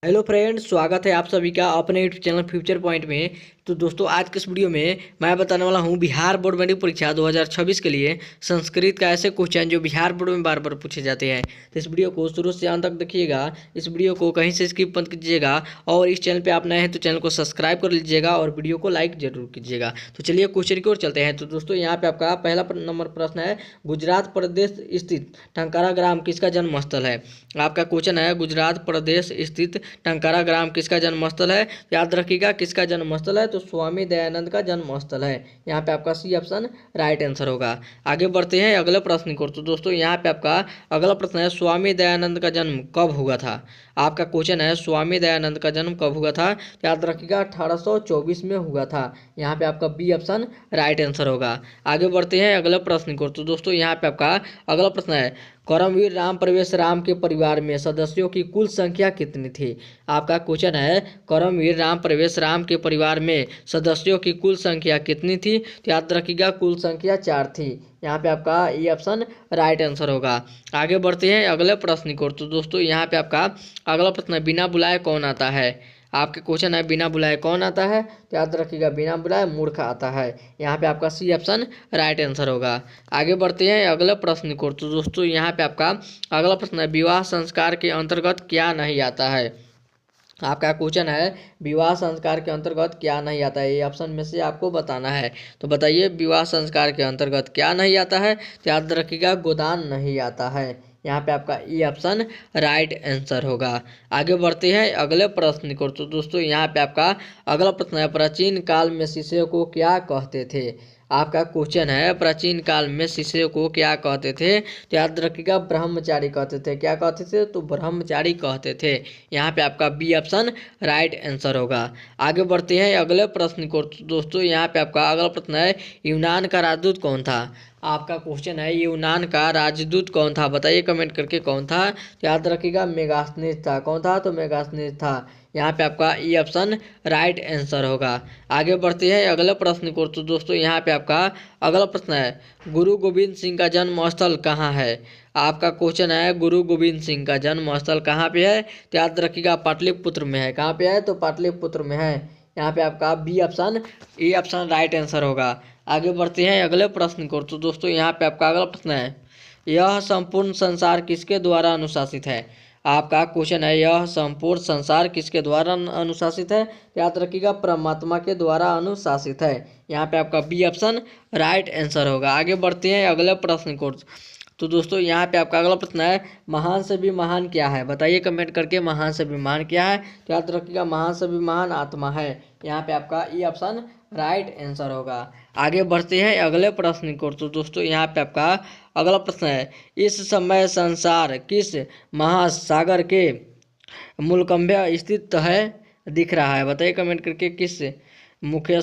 Hello friends, स्वागत है आप सभी का अपने यूट्यूब चैनल फ्यूचर पॉइंट में। तो दोस्तों, आज के इस वीडियो में मैं बताने वाला हूं बिहार बोर्ड मैट्रिक परीक्षा 2026 के लिए संस्कृत का ऐसे क्वेश्चन जो बिहार बोर्ड में बार बार पूछे जाते हैं। तो इस वीडियो को शुरू से अंत तक देखिएगा। इस वीडियो को कहीं से स्किप मत कीजिएगा और इस चैनल पर आप नए हैं तो चैनल को सब्सक्राइब कर लीजिएगा और वीडियो को लाइक जरूर कीजिएगा। तो चलिए क्वेश्चन की ओर चलते हैं। तो दोस्तों, यहाँ पे आपका पहला नंबर प्रश्न है, गुजरात प्रदेश स्थित टंकारा ग्राम किसका जन्म स्थल है। आपका क्वेश्चन है, गुजरात प्रदेश स्थित टंकारा ग्राम किसका जन्म स्थल है। याद रखिएगा किसका जन्म स्थल है, तो स्वामी दयानंद का जन्म स्थल है। यहाँ पे आपका सी ऑप्शन राइट आंसर होगा। आगे बढ़ते हैं अगले प्रश्न को। तो दोस्तों, यहाँ पे आपका अगला प्रश्न है, स्वामी दयानंद का जन्म कब हुआ था। आपका क्वेश्चन है, स्वामी दयानंद का जन्म कब हुआ था। याद रखिएगा 1824 में हुआ था। यहाँ पे आपका बी ऑप्शन राइट आंसर होगा। आगे बढ़ते हैं अगले प्रश्न को। तो दोस्तों, यहाँ पे आपका अगला प्रश्न है, करमवीर राम प्रवेश राम के परिवार में सदस्यों की कुल संख्या कितनी थी। आपका क्वेश्चन है, करमवीर राम प्रवेश राम के परिवार में सदस्यों की कुल संख्या कितनी थी। तो याद रखिएगा कुल संख्या 4 थी। यहाँ पे आपका ये ऑप्शन राइट आंसर होगा। आगे बढ़ते हैं अगले प्रश्न को। तो दोस्तों, यहाँ पे आपका अगला प्रश्न है, बिना बुलाए कौन आता है। आपके क्वेश्चन है, बिना बुलाए कौन आता है। तो याद रखिएगा बिना बुलाए मूर्ख आता है। यहाँ पे आपका सी ऑप्शन राइट आंसर होगा। आगे बढ़ते हैं अगले प्रश्न को। तो दोस्तों, यहाँ पे आपका अगला प्रश्न है, विवाह संस्कार के अंतर्गत क्या नहीं आता है। आपका क्वेश्चन है, विवाह संस्कार के अंतर्गत क्या नहीं आता है। ये ऑप्शन में से आपको बताना है। तो बताइए विवाह संस्कार के अंतर्गत क्या नहीं आता है। तो याद रखिएगा गोदान नहीं आता है। यहाँ पे आपका ई ऑप्शन राइट आंसर होगा। आगे बढ़ते हैं अगले प्रश्न को। तो दोस्तों, यहाँ पे आपका अगला प्रश्न है, प्राचीन काल में शिष्य को क्या कहते थे। आपका क्वेश्चन है, प्राचीन काल में शिष्य को क्या कहते थे। तो याद रखिएगा ब्रह्मचारी कहते थे। क्या कहते थे, तो ब्रह्मचारी कहते थे। यहाँ पे आपका बी ऑप्शन राइट आंसर होगा। आगे बढ़ते हैं अगले प्रश्न को। तो दोस्तों, यहाँ पे आपका अगला प्रश्न है, यूनान का राजदूत कौन था। आपका क्वेश्चन है, यूनान का राजदूत कौन था। बताइए कमेंट करके कौन था। तो याद रखिएगा मेगास्थनीज था। कौन था, तो मेगास्थनीज था। यहाँ पे आपका ई ऑप्शन राइट आंसर होगा। आगे बढ़ते हैं अगले प्रश्न को। तो दोस्तों, यहाँ पे आपका अगला प्रश्न है, गुरु गोविंद सिंह का जन्म स्थल कहाँ है। आपका क्वेश्चन है, गुरु गोविंद सिंह का जन्म स्थल कहाँ पे है। तो याद रखिएगा पाटलिपुत्र में है। कहाँ पे है, तो पाटलिपुत्र में है। यहाँ पे आपका B option A option right answer होगा। आगे बढ़ते हैं अगले प्रश्न को। तो दोस्तों, यहाँ पे आपका अगला प्रश्न है, यह संपूर्ण संसार किसके द्वारा अनुशासित है। आपका क्वेश्चन है, यह संपूर्ण संसार किसके द्वारा अनुशासित है। याद रखिएगा परमात्मा के द्वारा अनुशासित है। यहाँ पे आपका बी ऑप्शन राइट आंसर होगा। आगे बढ़ते हैं अगले प्रश्न को। तो दोस्तों, यहाँ पे आपका अगला प्रश्न है, महान से भी महान क्या है। बताइए कमेंट करके महान से भी महान क्या है। तो याद रखिएगा महान से भी महान आत्मा है। यहाँ पे आपका ई ऑप्शन राइट आंसर होगा। आगे बढ़ते हैं अगले प्रश्न को। तो दोस्तों, यहाँ पे आपका अगला प्रश्न है, इस समय संसार किस महासागर के मूलकंभ्य स्थित है दिख रहा है। बताइए कमेंट करके किस मुख्य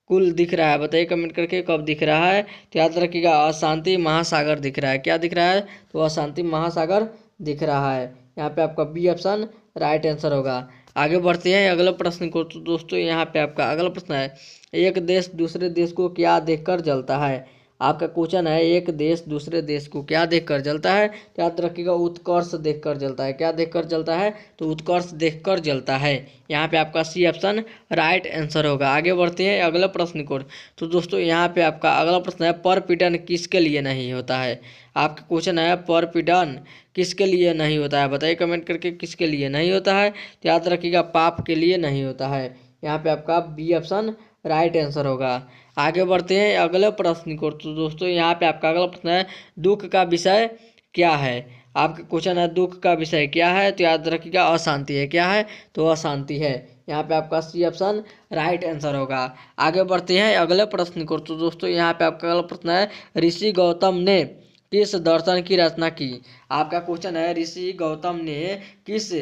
कुल दिख रहा है। बताइए कमेंट करके कब दिख रहा है। तो याद रखिएगा अशांति महासागर दिख रहा है। क्या दिख रहा है, तो अशांति महासागर दिख रहा है। यहाँ पे आपका बी ऑप्शन राइट आंसर होगा। आगे बढ़ते हैं अगले प्रश्न को। तो दोस्तों, यहाँ पे आपका अगला प्रश्न है, एक देश दूसरे देश को क्या देखकर जलता है। आपका क्वेश्चन है, एक देश दूसरे देश को क्या देखकर जलता है। तो याद रखिएगा उत्कर्ष देखकर जलता है। क्या देखकर जलता है, तो उत्कर्ष देखकर जलता है। यहाँ पे आपका सी ऑप्शन राइट आंसर होगा। आगे बढ़ते हैं अगले प्रश्न को। तो दोस्तों, यहाँ पे आपका अगला प्रश्न है, परपीड़न किसके लिए नहीं होता है। आपका क्वेश्चन है, परपीड़न किसके लिए नहीं होता है। बताइए कमेंट करके किसके लिए नहीं होता है। तो याद रखिएगा पाप के लिए नहीं होता है। यहाँ पे आपका बी ऑप्शन राइट आंसर होगा। आगे बढ़ते हैं अगले प्रश्न को। तो दोस्तों, यहाँ पे आपका अगला प्रश्न है, दुख का विषय क्या है। आपका क्वेश्चन है, दुख का विषय क्या है। तो याद रखिएगा अशांति है। क्या है, तो अशांति है। यहाँ पे आपका सी ऑप्शन राइट आंसर होगा। आगे बढ़ते हैं अगले प्रश्न को। तो दोस्तों, यहाँ पे आपका अगला प्रश्न है, ऋषि गौतम ने किस दर्शन की रचना की। आपका क्वेश्चन है, ऋषि गौतम ने किस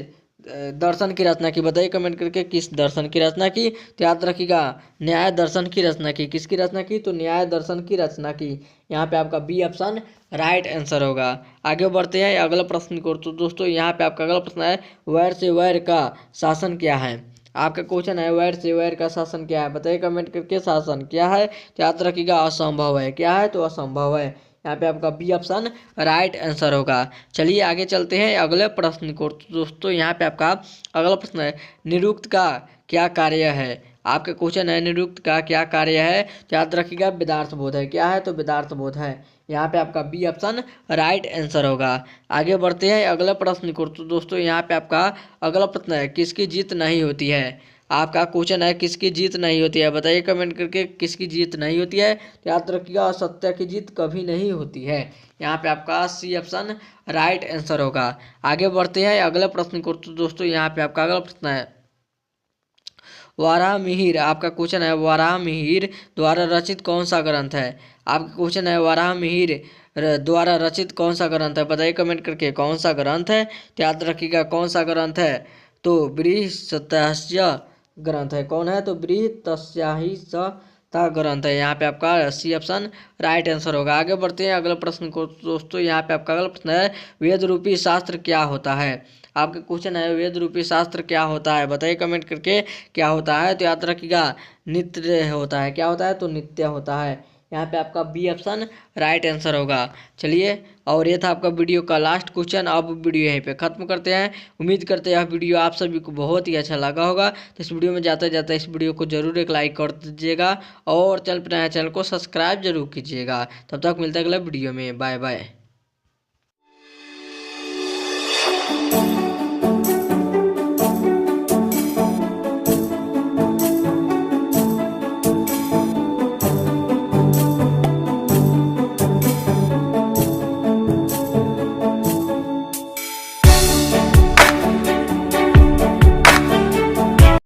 दर्शन की रचना की। बताइए कमेंट करके किस दर्शन की रचना की। तो याद रखिएगा न्याय दर्शन की रचना की। किसकी रचना की, तो न्याय दर्शन की रचना की। यहाँ पे आपका बी ऑप्शन राइट आंसर होगा। आगे बढ़ते हैं अगले प्रश्न को। तो दोस्तों, यहाँ पे आपका अगला प्रश्न है, वैर से वैर का शासन क्या है। आपका क्वेश्चन है, वैर से वैर का शासन क्या है। बताइए कमेंट करके शासन क्या है। तो याद रखिएगा असंभव है। क्या है, तो असंभव है। यहाँ पे आपका बी ऑप्शन राइट आंसर होगा। चलिए आगे चलते हैं अगले प्रश्न को। तो दोस्तों यहाँ पे आपका अगला प्रश्न है, निरुक्त का क्या कार्य है। आपका क्वेश्चन है निरुक्त का क्या कार्य है। तो याद रखिएगा वेदार्थ बोध है। क्या है तो वेदार्थ बोध है। यहाँ पे आपका बी ऑप्शन राइट आंसर होगा। आगे बढ़ते हैं अगले प्रश्न को। तो दोस्तों यहाँ पे आपका अगला प्रश्न है, किसकी जीत नहीं होती है। आपका क्वेश्चन है किसकी जीत नहीं होती है, बताइए कमेंट करके किसकी जीत नहीं होती है। तो याद रखिएगा सत्य की जीत कभी नहीं होती है। यहाँ पे आपका सी ऑप्शन राइट आंसर होगा। आगे बढ़ते हैं अगले प्रश्न को। तो दोस्तों यहाँ पे आपका अगला प्रश्न है, वाराह मिहिर, आपका क्वेश्चन है वाराह मिहिर द्वारा रचित कौन सा ग्रंथ है। आपका क्वेश्चन है वाराह मिहिर द्वारा रचित कौन सा ग्रंथ है, बताइए कमेंट करके कौन सा ग्रंथ है। तो याद रखिएगा कौन सा ग्रंथ है तो बृहस्पत्य ग्रंथ है। कौन है तो बृहस्पत्य ग्रंथ है। यहाँ पे आपका सी ऑप्शन राइट आंसर होगा। आगे बढ़ते हैं अगले प्रश्न को। दोस्तों यहाँ पे आपका अगला प्रश्न है, वेद रूपी शास्त्र क्या होता है। आपका क्वेश्चन है वेद रूपी शास्त्र क्या होता है, बताइए कमेंट करके क्या होता है। तो याद रखिएगा नित्य होता है। क्या होता है तो नित्य होता है। यहाँ पे आपका बी ऑप्शन राइट आंसर होगा। चलिए और ये था आपका वीडियो का लास्ट क्वेश्चन। अब वीडियो यहीं पे खत्म करते हैं। उम्मीद करते हैं यह वीडियो आप सभी को बहुत ही अच्छा लगा होगा। तो इस वीडियो में जाते जाते इस वीडियो को जरूर एक लाइक कर दीजिएगा और चैनल पर नया चैनल को सब्सक्राइब जरूर कीजिएगा। तब तक मिलते हैं अगले वीडियो में। Bye bye.